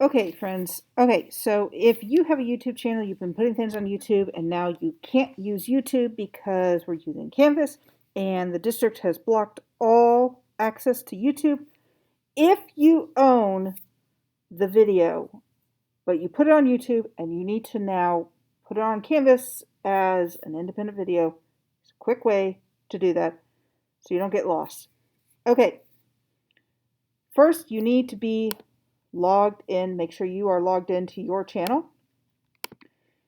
Okay, friends. Okay, so if you have a YouTube channel, you've been putting things on YouTube, and now you can't use YouTube because we're using Canvas, and the district has blocked all access to YouTube. If you own the video, but you put it on YouTube, and you need to now put it on Canvas as an independent video, it's a quick way to do that so you don't get lost. Okay, first you need to be logged in. Make sure you are logged into your channel.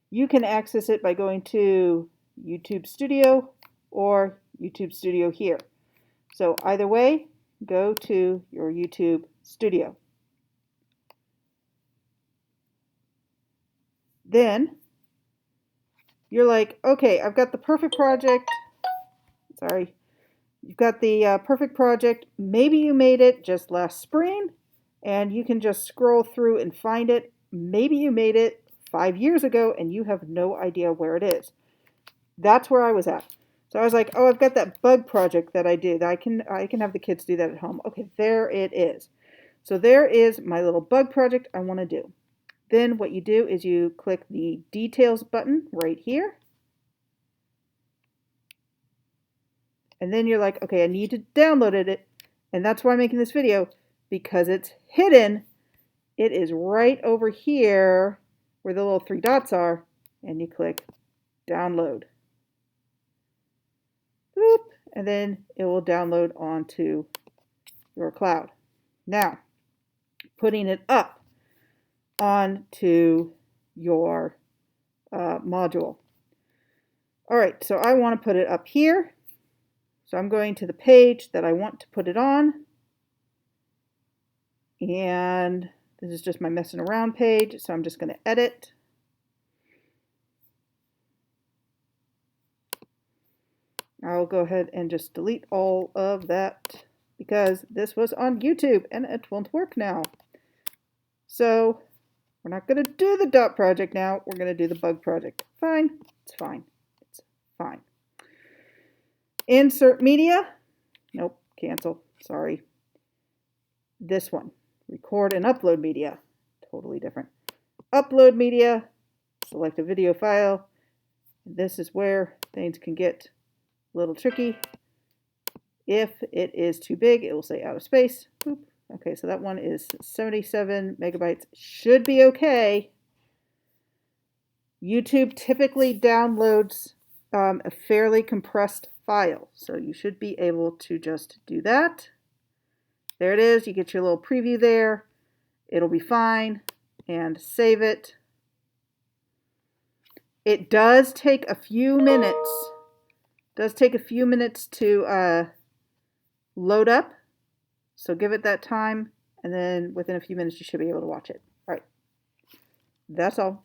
You can access it by going to YouTube Studio or YouTube Studio here. So either way, go to your YouTube Studio. Then you're like, okay, I've got the perfect project. Sorry. You've got the perfect project. Maybe you made it just last spring and you can just scroll through and find it. Maybe you made it 5 years ago and you have no idea where it is. That's where I was at. So I was like, oh, I've got that bug project that I did. I can have the kids do that at home. Okay, there it is. So there is my little bug project I want to do. Then what you do is you click the details button right here. And then you're like, okay, I need to download it. And that's why I'm making this video, because it's hidden. It is right over here where the little three dots are. And you click download. Boop, and then it will download onto your cloud. Now, putting it up onto your module. All right, so I want to put it up here. So I'm going to the page that I want to put it on. And this is just my messing around page, so I'm just going to edit. I'll go ahead and just delete all of that because this was on YouTube and it won't work now. So we're not going to do the dot project now. We're going to do the bug project. Fine. It's fine. It's fine. Insert media. Nope. Cancel. Sorry. This one. Record and upload media. Totally different. Upload media. Select a video file. This is where things can get a little tricky. If it is too big, it will say out of space. Boop. Okay, so that one is 77 megabytes. Should be okay. YouTube typically downloads a fairly compressed file, so you should be able to just do that. There it is. You get your little preview there. It'll be fine. And save it. It does take a few minutes. To load up. So give it that time, and then within a few minutes you should be able to watch it. All right. That's all.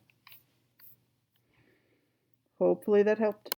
Hopefully that helped.